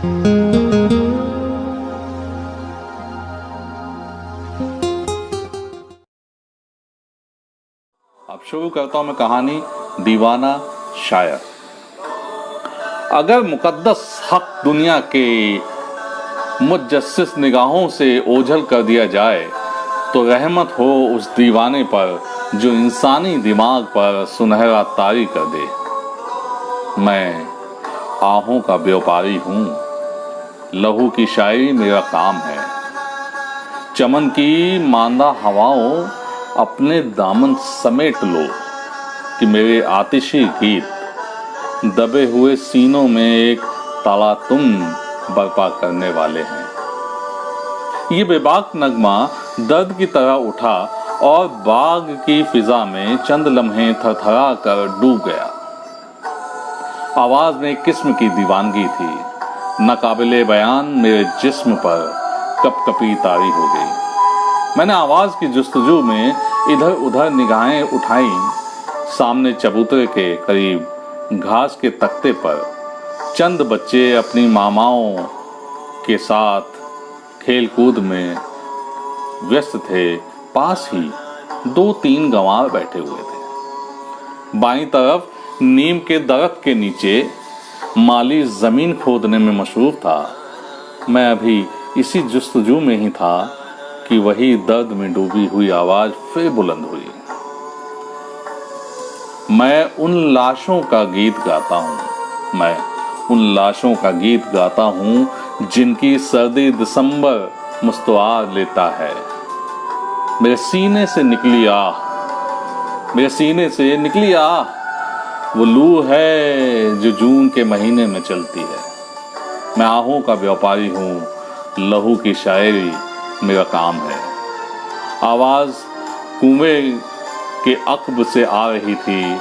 अब शुरू करता हूं मैं कहानी दीवाना शायर। अगर मुकद्दस हक दुनिया के मुजस्सिस निगाहों से ओझल कर दिया जाए तो रहमत हो उस दीवाने पर जो इंसानी दिमाग पर सुनहरा तारी कर दे। मैं आहों का व्यापारी हूँ, लहू की शायरी मेरा काम है। चमन की मांदा हवाओं अपने दामन समेट लो कि मेरे आतिशी गीत दबे हुए सीनों में एक ताला तुम बर्पा करने वाले हैं। ये बेबाक नगमा दर्द की तरह उठा और बाग की फिजा में चंद लम्हे थरथरा कर डूब गया। आवाज में एक किस्म की दीवानगी थी, नाकाबिले बयान मेरे जिस्म पर कपकपी तारी हो गई। मैंने आवाज की जुस्तजू में इधर उधर निगाहें उठाई। सामने चबूतरे के करीब घास के तख्ते पर चंद बच्चे अपनी मामाओं के साथ खेलकूद में व्यस्त थे। पास ही 2-3 गंवार बैठे हुए थे। बाईं तरफ नीम के दरख्त के नीचे माली जमीन खोदने में मशरूफ था। मैं अभी इसी जुस्तजू में ही था कि वही दर्द में डूबी हुई आवाज फिर बुलंद हुई। मैं उन लाशों का गीत गाता हूँ, मैं उन लाशों का गीत गाता हूँ जिनकी सर्दी दिसंबर मुस्तवार लेता है। मेरे सीने से निकली आह, मेरे सीने से निकली आह वो लू है जो जून के महीने में चलती है। मैं आहों का व्यापारी हूँ, लहू की शायरी मेरा काम है। आवाज कुएं के अक्ब से आ रही थी।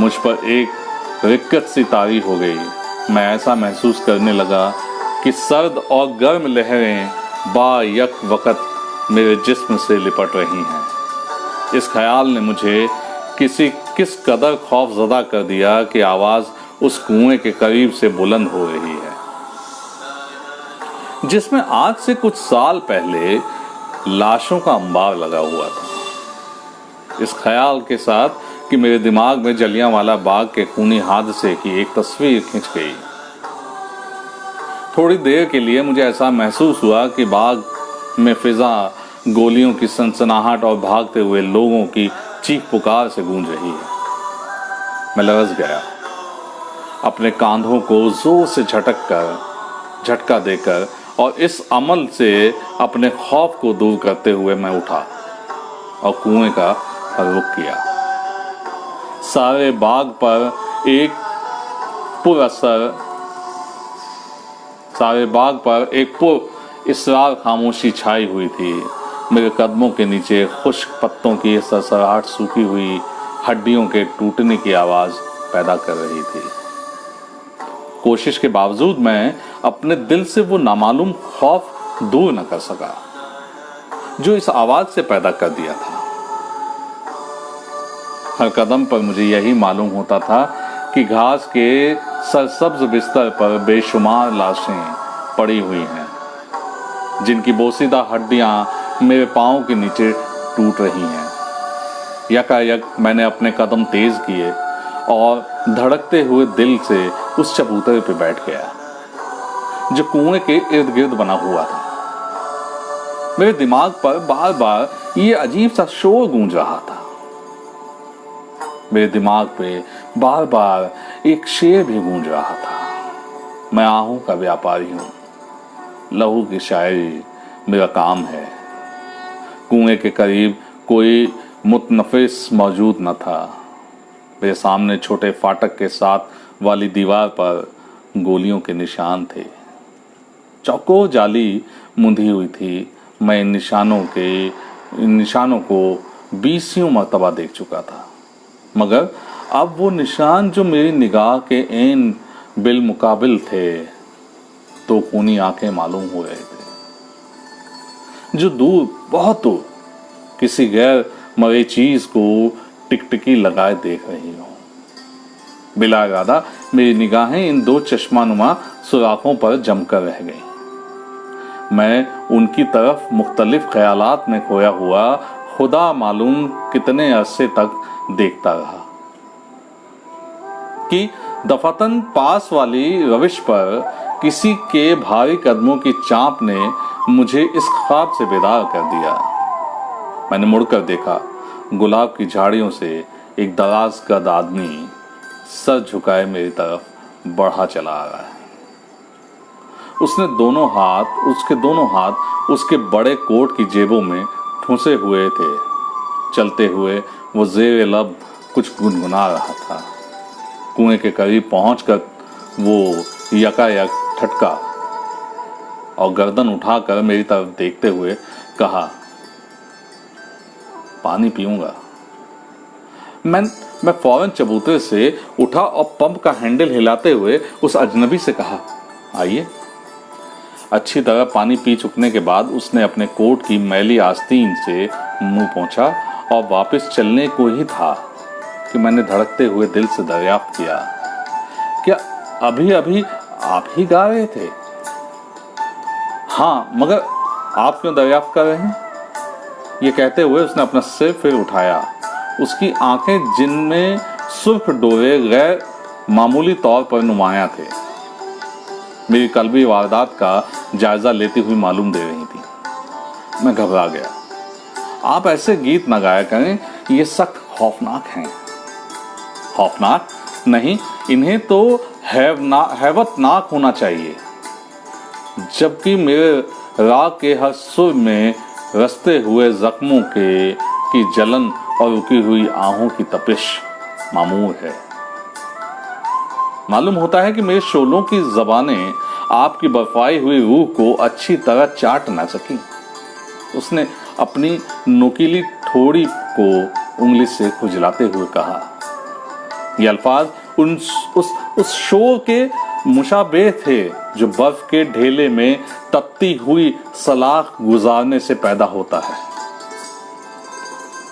मुझ पर एक रिक्कत सी तारी हो गई। मैं ऐसा महसूस करने लगा कि सर्द और गर्म लहरें बायक वक़्त मेरे जिस्म से लिपट रही हैं। इस ख्याल ने मुझे किस कदर खौफजदा कर दिया कि आवाज उस कुएं के करीब से बुलंद हो रही है जिसमें आज से कुछ साल पहले लाशों का अंबार लगा हुआ था। इस ख्याल के साथ कि मेरे दिमाग में जलियांवाला बाग के खूनी हादसे की एक तस्वीर खिंच गई। थोड़ी देर के लिए मुझे ऐसा महसूस हुआ कि बाग में फिजा गोलियों की सनसनाहट और भागते हुए लोगों की चीख पुकार से गूंज रही है। मैं लरज़ गया। अपने कांधों को जोर से झटका देकर और इस अमल से अपने खौफ को दूर करते हुए मैं उठा और कुएं का रुख किया। सारे बाग पर एक पुर इसरार खामोशी छाई हुई थी। मेरे कदमों के नीचे खुश्क पत्तों की सरसराहट सूखी हुई हड्डियों के टूटने की आवाज पैदा कर रही थी। कोशिश के बावजूद मैं अपने दिल से वो नामालूम खौफ दूर न कर सका जो इस आवाज से पैदा कर दिया था। हर कदम पर मुझे यही मालूम होता था कि घास के सरसब्ज बिस्तर पर बेशुमार लाशें पड़ी हुई हैं जिनकी बोसीदा हड्डियां मेरे पांव के नीचे टूट रही हैं। यकायक मैंने अपने कदम तेज किए और धड़कते हुए दिल से उस चबूतरे पे बैठ गया जो कुएं के इर्द गिर्द बना हुआ था। मेरे दिमाग पर बार बार ये अजीब सा शोर गूंज रहा था। मेरे दिमाग पे बार बार एक शेर भी गूंज रहा था। मैं आहों का व्यापारी हूँ, लहू की शायरी मेरा काम है। कुएं के करीब कोई मुतनफिस मौजूद न था। मेरे सामने छोटे फाटक के साथ वाली दीवार पर गोलियों के निशान थे। चौकोर जाली मुंधी हुई थी। मैं इन निशानों को 20 मर्तबा देख चुका था, मगर अब वो निशान जो मेरी निगाह के ऐन बिल मुकाबिल थे तो खूनी आंखें मालूम हो रहे थे जो दूर, बहुत दूर किसी गैर मरे चीज को टिकटिकी लगाए देख रही हो। बिला इरादा मेरी निगाहें इन दो चश्मानुमा सुराखों पर जमकर रह गई। मैं उनकी तरफ मुख्तलिफ ख्यालात में खोया हुआ खुदा मालूम कितने अरसे तक देखता रहा कि दफातन पास वाली रविश पर किसी के भारी कदमों की चांप ने मुझे इस ख्वाब से बेदार कर दिया। मैंने मुड़कर देखा, गुलाब की झाड़ियों से एक दराज कद आदमी सर झुकाए मेरी तरफ बढ़ा चला आ रहा है। उसके दोनों हाथ उसके बड़े कोट की जेबों में ठूंसे हुए थे। चलते हुए वो ज़ेरे लब कुछ गुनगुना रहा था। कुएं के करीब पहुंचकर वो यकायक ठटका और गर्दन उठाकर मेरी तरफ देखते हुए कहा, पानी पीऊंगा। मैं फौरन चबूतरे से उठा और पंप का हैंडल हिलाते हुए उस अजनबी से कहा, आइए। अच्छी तरह पानी पी चुकने के बाद उसने अपने कोट की मैली आस्तीन से मुंह पोंछा और वापस चलने को ही था कि मैंने धड़कते हुए दिल से दरियाफ्त किया, क्या अभी अभी आप ही गा रहे थे? हाँ, मगर आप क्यों दरियाफ्त कर रहे हैं? ये कहते हुए उसने अपना सिर फिर उठाया। उसकी आंखें, जिनमें सुर्ख डोरे गैर मामूली तौर पर नुमायां थे, मेरी कल्बी वारदात का जायजा लेती हुई मालूम दे रही थी। मैं घबरा गया। आप ऐसे गीत न गाया करें, ये सख्त खौफनाक हैं। खौफनाक नहीं, इन्हें तो हैवतनाक होना चाहिए। जबकि मेरे राग के हर सुर में रसते हुए जख्मों की जलन और रुकी हुई आहों की तपिश मामूर है। मालूम होता है कि मेरे शोलों की जबानें आपकी बर्फाई हुई रूह को अच्छी तरह चाट ना सकी। उसने अपनी नुकीली ठोड़ी को उंगली से खुजलाते हुए कहा, ये अल्फाज उस शोर के मुशाबे थे जो बर्फ के ढेले में तपती हुई सलाख गुजारने से पैदा होता है।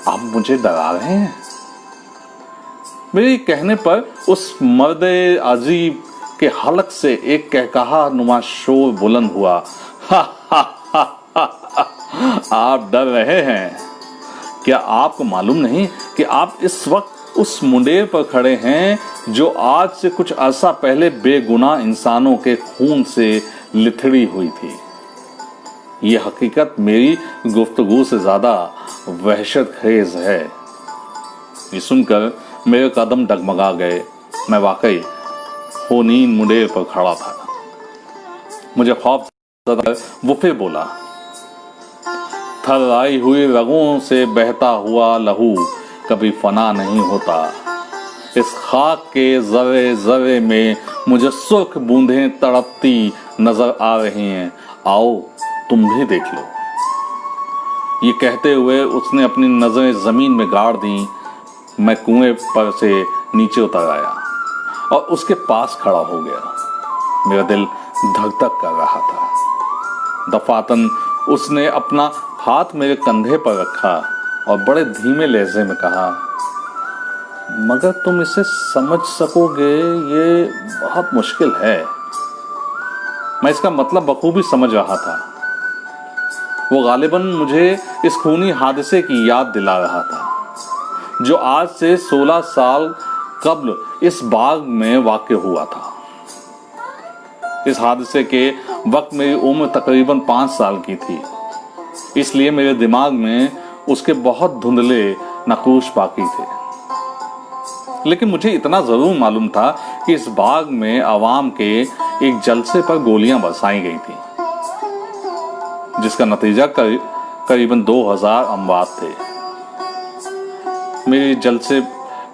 आप मुझे डरा रहे हैं? मेरे कहने पर उस मर्द अजीब के हलक से एक कहकहा नुमा शोर बुलंद हुआ। हा हा हा हा हा। आप डर रहे हैं? क्या आपको मालूम नहीं कि आप इस वक्त उस मुंडेर पर खड़े हैं जो आज से कुछ अरसा पहले बेगुनाह इंसानों के खून से लिथड़ी हुई थी। ये हकीकत मेरी गुफ्तगू से ज्यादा वहशत खेज है। ये सुनकर मेरे कदम डगमगा गए। मैं वाकई खूनीन मुंडेर पर खड़ा था। मुझे खौफ ज़्यादा वो फिर बोला, थर्राई हुई रगों से बहता हुआ लहू कभी फना नहीं होता। इस खाक के जर्रे जर्रे में मुझे सुर्ख बूंदें तड़पती नजर आ रही हैं। आओ तुम भी देख लो। ये कहते हुए उसने अपनी नजरें जमीन में गाड़ दी। मैं कुएं पर से नीचे उतर आया और उसके पास खड़ा हो गया। मेरा दिल धक धक कर रहा था। दफातन उसने अपना हाथ मेरे कंधे पर रखा और बड़े धीमे लहजे में कहा, मगर तुम इसे समझ सकोगे ये बहुत मुश्किल है। मैं इसका मतलब बखूबी समझ रहा था। वो गालिबन मुझे इस खूनी हादसे की याद दिला रहा था जो आज से 16 साल कब्ल इस बाग में वाक़ हुआ था। इस हादसे के वक्त मेरी उम्र तकरीबन 5 साल की थी, इसलिए मेरे दिमाग में उसके बहुत धुंधले नक़ूश बाकी थे। लेकिन मुझे इतना ज़रूर मालूम था कि इस बाग में अवाम के एक जलसे पर गोलियां बरसाई गई थी, जिसका नतीजा करीबन 2000 अमवात थे।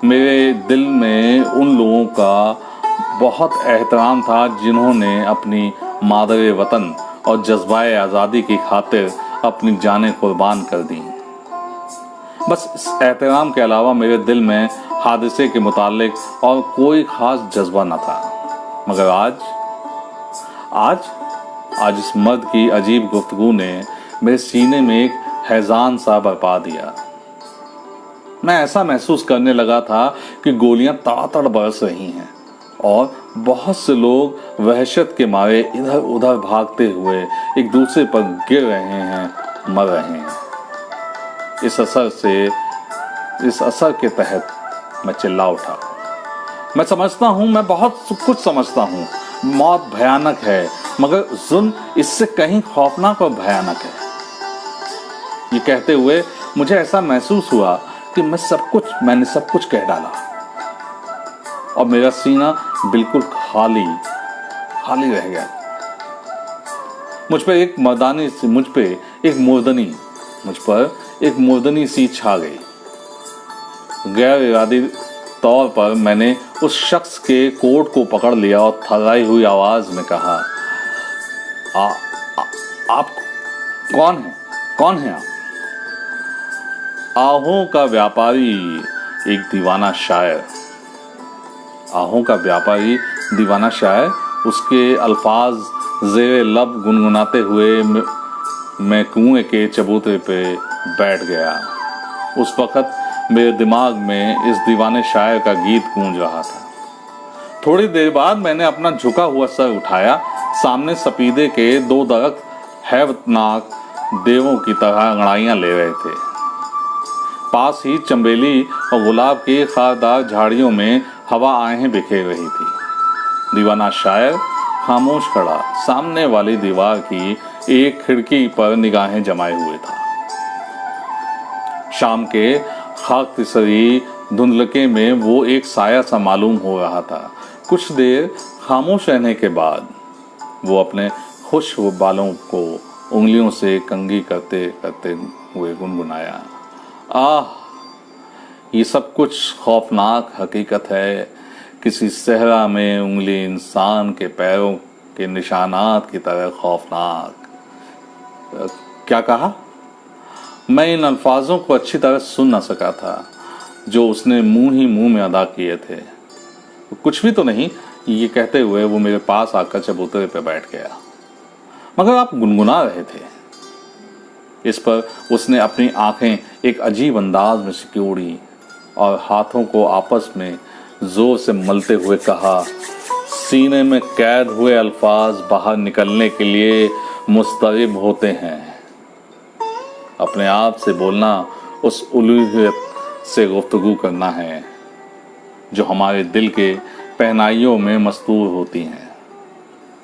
मेरे दिल में उन लोगों का बहुत एहतराम था जिन्होंने अपनी मादरे वतन और जज्बाए आज़ादी की खातिर अपनी जानें कुर्बान कर दी। बस इस एहतराम के अलावा मेरे दिल में हादसे के मुतालिक और कोई ख़ास जज्बा न था। मगर आज इस मर्द की अजीब गुफ्तगू ने मेरे सीने में एक हैजान सा बरपा दिया। मैं ऐसा महसूस करने लगा था कि गोलियां तड़ातड़ बरस रही हैं और बहुत से लोग वहशत के मारे इधर उधर भागते हुए एक दूसरे पर गिर रहे हैं, मर रहे हैं। इस असर के तहत मैं चिल्ला उठा। मैं समझता हूं, मैं बहुत कुछ समझता हूं। मौत भयानक है, मगर जुल्म इससे कहीं खौफनाक और भयानक है। ये कहते हुए मुझे ऐसा महसूस हुआ कि मैंने सब कुछ कह डाला और मेरा सीना बिल्कुल खाली रह गया। मुझ पर एक मुर्दनी सी छा गई। गैर इरादी तौर पर मैंने उस शख्स के कोट को पकड़ लिया और थर्राई हुई आवाज में कहा, आप कौन हैं आप? आहों का व्यापारी, एक दीवाना शायर। उसके अल्फाज ज़ेरे लब गुनगुनाते हुए मैं कुएं के चबूतरे पे बैठ गया। उस वक्त मेरे दिमाग में इस दीवाने शायर का गीत गूंज रहा था। थोड़ी देर बाद मैंने अपना झुका हुआ सर उठाया। सामने सफीदे के दो दरख्त हैवतनाक देवों की तरह अंगड़ाइयां ले रहे थे। पास ही चंबेली और गुलाब की खारदार झाड़ियों में हवा आहें बिखेर रही थी। दीवाना शायर खामोश खड़ा सामने वाली दीवार की एक खिड़की पर निगाहें जमाए हुए था। शाम के खाकसरी धुंधलके में वो एक साया सा मालूम हो रहा था। कुछ देर खामोश रहने के बाद वो अपने खुश बालों को उंगलियों से कंघी करते करते हुए गुनगुनाया, ये सब कुछ खौफनाक हकीकत है। किसी सहरा में उंगली इंसान के पैरों के निशानात की तरह खौफनाक। क्या कहा? मैं इन अल्फाजों को अच्छी तरह सुन न सका था जो उसने मुंह ही मुंह में अदा किए थे। कुछ भी तो नहीं, ये कहते हुए वो मेरे पास आकर चबूतरे पे बैठ गया। मगर आप गुनगुना रहे थे। इस पर उसने अपनी आंखें एक अजीब अंदाज में सिकोड़ी और हाथों को आपस में जोर से मलते हुए कहा, सीने में कैद हुए अल्फाज बाहर निकलने के लिए मुस्तरिब होते हैं। अपने आप से बोलना उस उलूहियत से गुफ्तगू करना है जो हमारे दिल के पहनाइयों में मस्तूर होती हैं।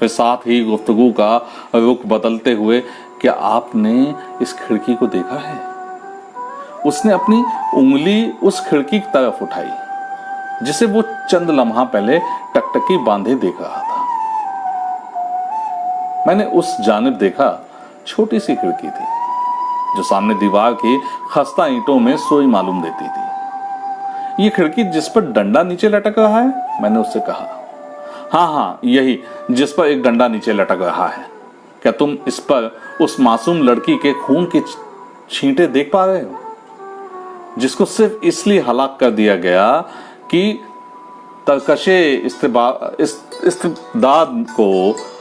फिर साथ ही गुफ्तगू का रुख बदलते हुए, क्या आपने इस खिड़की को देखा है? उसने अपनी उंगली उस खिड़की की तरफ उठाई जिसे वो चंद लम्हा पहले टकटकी बांधे देख रहा था। मैंने उस जानिब देखा। छोटी सी खिड़की थी जो सामने दीवार की खस्ता ईंटों में सोई मालूम देती थी। ये खिड़की जिस पर डंडा नीचे लटक रहा है? मैंने उससे कहा। हाँ, यही, जिस पर एक डंडा नीचे लटक रहा है। क्या तुम इस पर उस मासूम लड़की के खून के छींटे देख पा रहे हो, जिसको सिर्फ इसलिए हलाक कर दिया गया कि तरकशे इस्तिबदाद को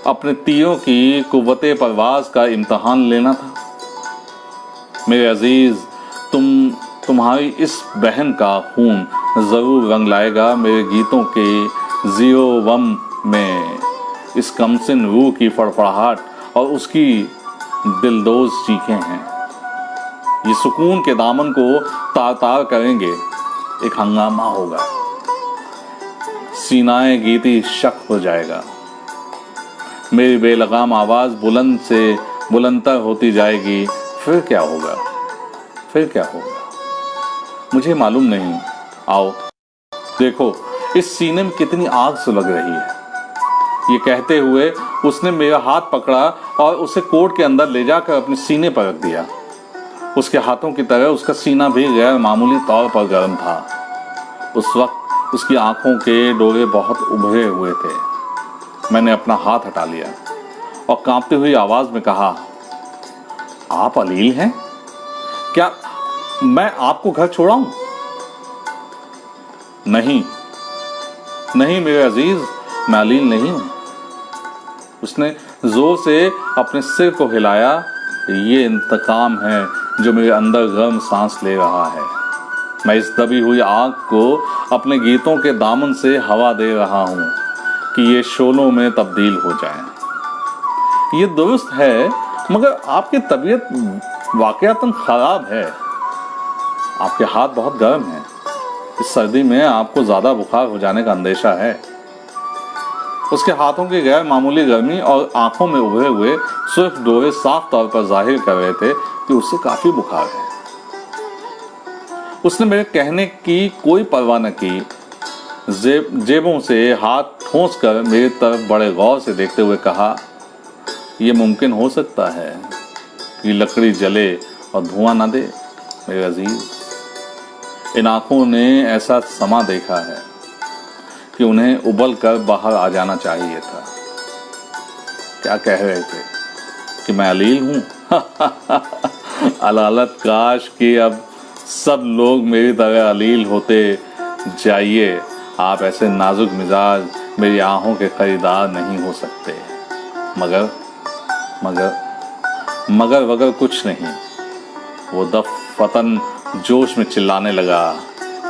अपने तीरों की कुव्वते परवाज का इम्तहान लेना था? मेरे अजीज, तुम्हारी इस बहन का खून जरूर रंग लाएगा मेरे गीतों के जीरो वम में इस कमसिन रूह की फड़फड़ाहट और उसकी दिलदोज चीखें हैं। ये सुकून के दामन को तार तार करेंगे। एक हंगामा होगा, सीनाए गीती शक हो जाएगा। मेरी बेलगाम आवाज बुलंद से बुलंदतर होती जाएगी। फिर क्या होगा? मुझे मालूम नहीं। आओ देखो इस सीने में कितनी आग सुलग रही है। ये कहते हुए उसने मेरा हाथ पकड़ा और उसे कोट के अंदर ले जाकर अपने सीने पर रख दिया। उसके हाथों की तरह उसका सीना भी गैर मामूली तौर पर गर्म था। उस वक्त उसकी आंखों के डोरे बहुत उभरे हुए थे। मैंने अपना हाथ हटा लिया और कांपती हुई आवाज में कहा, आप अलील हैं? क्या मैं आपको घर छोड़ाऊं? नहीं मेरे अजीज, मैं अलील नहीं हूं। उसने जोर से अपने सिर को हिलाया। ये इंतकाम है जो मेरे अंदर गर्म सांस ले रहा है। मैं इस दबी हुई आग को अपने गीतों के दामन से हवा दे रहा हूँ कि ये शोलों में तब्दील हो जाएं। ये दुरुस्त है, मगर आपकी तबीयत वाकयातन खराब है। आपके हाथ बहुत गर्म हैं। इस सर्दी में आपको ज्यादा बुखार हो जाने का अंदेशा है। उसके हाथों की गैर मामूली गर्मी और आंखों में उभरे हुए सुर्ख डोरे साफ तौर पर जाहिर कर रहे थे कि उससे काफी बुखार है। उसने मेरे कहने की कोई परवाह न की। जेबों से हाथ ठोंस कर मेरी तरफ बड़े गौर से देखते हुए कहा, यह मुमकिन हो सकता है कि लकड़ी जले और धुआं न दे मेरे अजीज। इन आंखों ने ऐसा समा देखा है कि उन्हें उबल कर बाहर आ जाना चाहिए था। क्या कह रहे थे कि मैं अलील हूं? अलालत, काश कि अब सब लोग मेरी तरह अलील होते। जाइए, आप ऐसे नाजुक मिजाज मेरी आंखों के खरीदार नहीं हो सकते। मगर मगर मगर वगर कुछ नहीं। वो दफतन जोश में चिल्लाने लगा,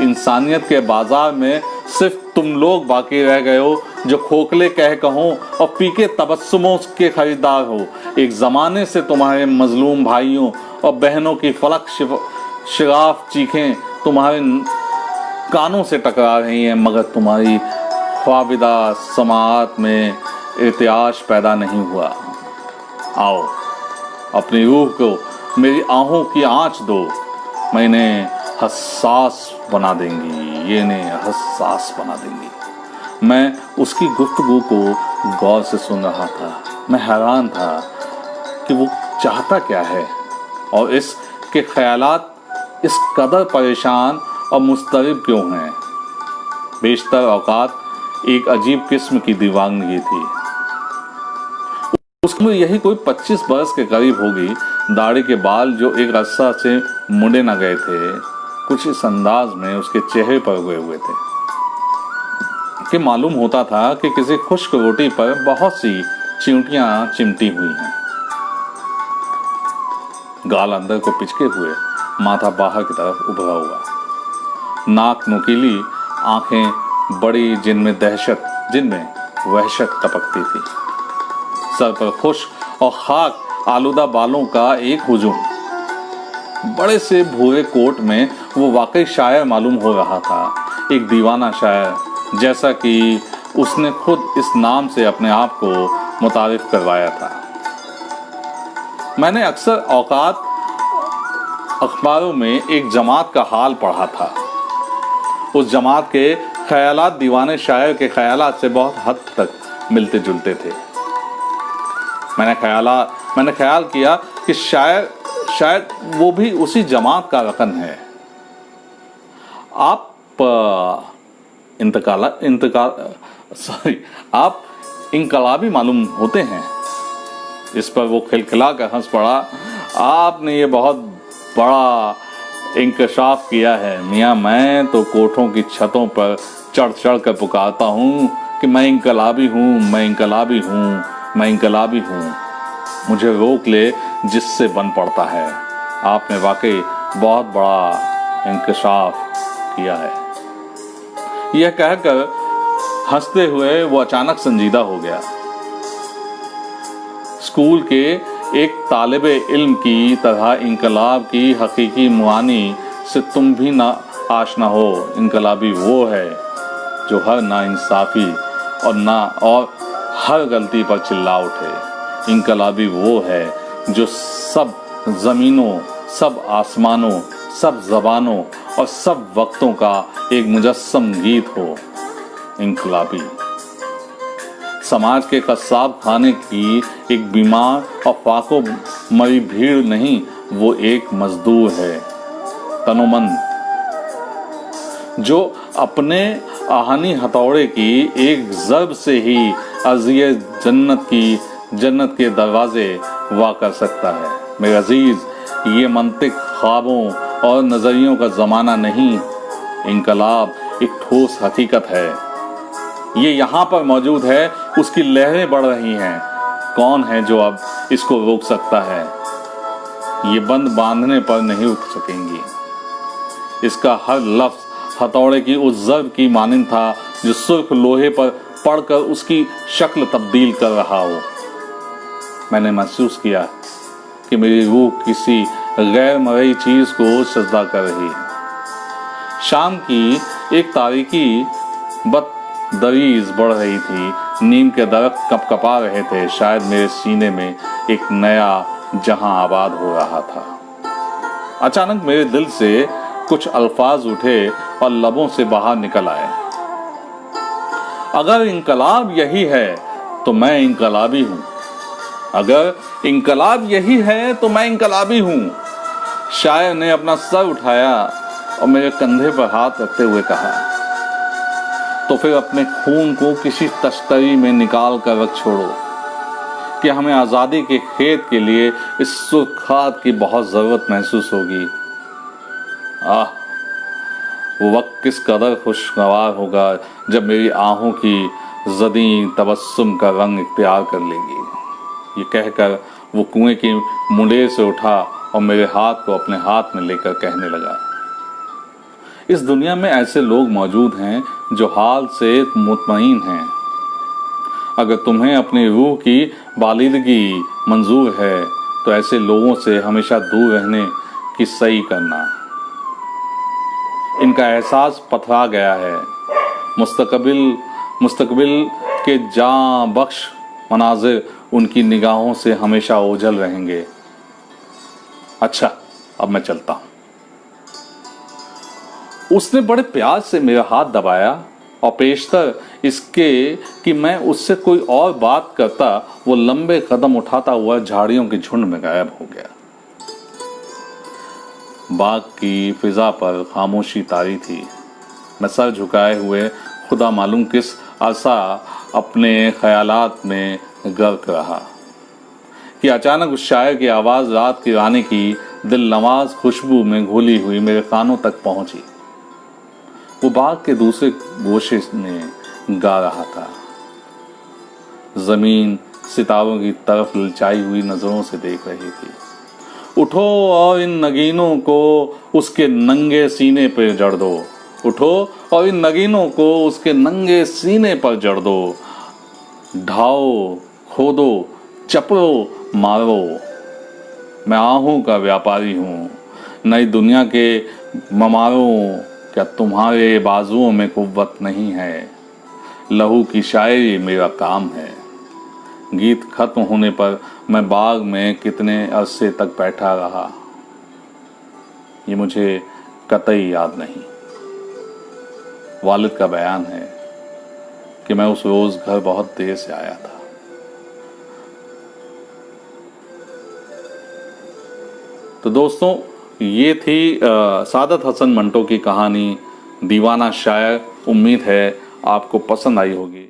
इंसानियत के बाजार में सिर्फ तुम लोग बाकी रह गए हो जो खोखले कह कहो और फीके तबस्सुमों के खरीदार हो। एक जमाने से तुम्हारे मजलूम भाइयों और बहनों की फलक शराफ चीखें तुम्हारे कानों से टकरा रही हैं, मगर तुम्हारी ख्वाबिदा समाअत में इर्तियाश पैदा नहीं हुआ। आओ, अपनी रूह को मेरी आहों की आंच दो। मैं इन्हें हसास बना देंगी, ये इन्हें हसास बना देंगी। मैं उसकी गुफ्तगू को गौर से सुन रहा था। मैं हैरान था कि वो चाहता क्या है और इसके ख्यालात इस कदर परेशान और मुस्तरिब क्यों हैं। बेशतर औकात एक अजीब किस्म की दीवानगी थी। उसकी उम्र यही कोई 25 बरस के करीब होगी। दाढ़ी के बाल जो एक अरसा से मुड़े न गए थे, कुछ इस अंदाज में उसके चेहरे पर उगे हुए थे कि मालूम होता था कि किसी खुश्क रोटी पर बहुत सी चींटियां चिमटी हुई हैं। गाल अंदर को पिचके हुए, माथा बाहर की तरफ उभरा हुआ, नाक नुकीली, आंखें बड़ी जिनमें वहशत टपकती थी। सर पर खुश्क और खाक आलूदा बालों का एक हुजूम। बड़े से भूरे कोट में वो वाकई शायर मालूम हो रहा था, एक दीवाना शायर, जैसा कि उसने खुद इस नाम से अपने आप को मुतारिफ करवाया था। मैंने अक्सर औकात अखबारों में एक जमात का हाल पढ़ा था। उस जमात के ख्यालात दीवाने शायर के ख्यालात से बहुत हद तक मिलते जुलते थे। मैंने ख्याल किया कि शायद वो भी उसी जमात का रकन है। आप आप इनकलाबी मालूम होते हैं। इस पर वो खिलखिला कर हंस पड़ा। आपने ये बहुत बड़ा इंकशाफ किया है मियाँ। मैं तो कोठों की छतों पर चढ़ चढ़ कर पुकारता हूँ कि मैं इनकलाबी हूँ, मैं इनकलाबी हूँ, मैं इनकलाबी हूँ। मुझे रोक ले जिससे बन पड़ता है। आपने वाकई बहुत बड़ा इंकशाफ किया है। यह कहकर हंसते हुए वो अचानक संजीदा हो गया। स्कूल के एक तालिबे इल्म की तरह इनकलाब की हकीकी मुआनी से तुम भी ना आशना हो। इनकलाबी वो है जो हर नाइंसाफी और हर गलती पर चिल्ला उठे। इनकलाबी वो है जो सब ज़मीनों, सब आसमानों, सब ज़बानों और सब वक्तों का एक मुजस्सम गीत हो। इनकलाबी समाज के कस्साब खाने की एक बीमार और फाको मरी भीड़ नहीं, वो एक मजदूर है तनोमंद, जो अपने आहनी हथौड़े की एक ज़र्ब से ही अर्ज़िए जन्नत के दरवाजे वा कर सकता है। मेरे अजीज, ये मंतिक, ख्वाबों और नज़रियों का ज़माना नहीं। इनकलाब एक ठोस हकीकत है। ये यहाँ पर मौजूद है, उसकी लहरें बढ़ रही हैं। कौन है जो अब इसको रोक सकता है? ये बंद बांधने पर नहीं रुक सकेंगी। इसका हर लफ्ज़ हथौड़े की उस ज़र्ब की मानिंद था जो सुर्ख लोहे पर पड़कर उसकी शक्ल तब्दील कर रहा हो। मैंने महसूस किया कि मेरी रूह किसी गैर मरई चीज़ को सजदा कर रही है। शाम की एक तारीकी बददरीज बढ़ रही थी। नीम के दरख्त कपकपा रहे थे। शायद मेरे सीने में एक नया जहां आबाद हो रहा था। अचानक मेरे दिल से कुछ अल्फाज उठे और लबों से बाहर निकल आए। अगर इनकलाब यही है तो मैं इनकलाबी हूं। अगर इनकलाब यही है तो मैं इनकलाबी हूं। शायर ने अपना सर उठाया और मेरे कंधे पर हाथ रखते हुए कहा, तो फिर अपने खून को किसी तश्तरी में निकाल कर रख छोड़ो कि हमें आज़ादी के खेत के लिए इस सुर्ख खाद की बहुत ज़रूरत महसूस होगी। वो वक्त किस कदर खुशगवार होगा जब मेरी आहों की ज़दी तबस्सुम का रंग इख्तियार कर लेगी। ये कहकर वो कुएं की मुंडेर से उठा और मेरे हाथ को अपने हाथ में लेकर कहने लगा, इस दुनिया में ऐसे लोग मौजूद हैं जो हाल से मुतमईन हैं। अगर तुम्हें अपनी रूह की बालिदगी मंजूर है तो ऐसे लोगों से हमेशा दूर रहने की सही करना। इनका एहसास पथरा गया है। मुस्तकबिल के जां बख्श मनाजिर उनकी निगाहों से हमेशा ओझल रहेंगे। अच्छा, अब मैं चलता हूं। उसने बड़े प्यार से मेरा हाथ दबाया और पेशतर इसके कि मैं उससे कोई और बात करता, वो लंबे कदम उठाता हुआ झाड़ियों के झुंड में गायब हो गया। बाग की फिजा पर खामोशी तारी थी। मैं सर झुकाए हुए खुदा मालूम किस अरसा अपने ख्यालात में गर्क रहा कि अचानक उस शायर की आवाज़ रात की रानी की दिल नवाज खुशबू में घुली हुई मेरे कानों तक पहुंची। वो बाग के दूसरे गोशे में गा रहा था। जमीन सितारों की तरफ ललचाई हुई नजरों से देख रही थी। उठो और इन नगीनों को उसके नंगे सीने पर जड़ दो। उठो और इन नगीनों को उसके नंगे सीने पर जड़ दो। ढाओ, खोदो, चपड़ो, मारो। मैं आहों का व्यापारी हूँ, नई दुनिया के ममारों। क्या तुम्हारे बाजुओं में कुव्वत नहीं है? लहू की शायरी मेरा काम है। गीत खत्म होने पर मैं बाग में कितने अरसे तक बैठा रहा, ये मुझे कतई याद नहीं। वालिद का बयान है कि मैं उस रोज घर बहुत देर से आया था। तो दोस्तों, ये थी सादत हसन मंटो की कहानी दीवाना शायर। उम्मीद है आपको पसंद आई होगी।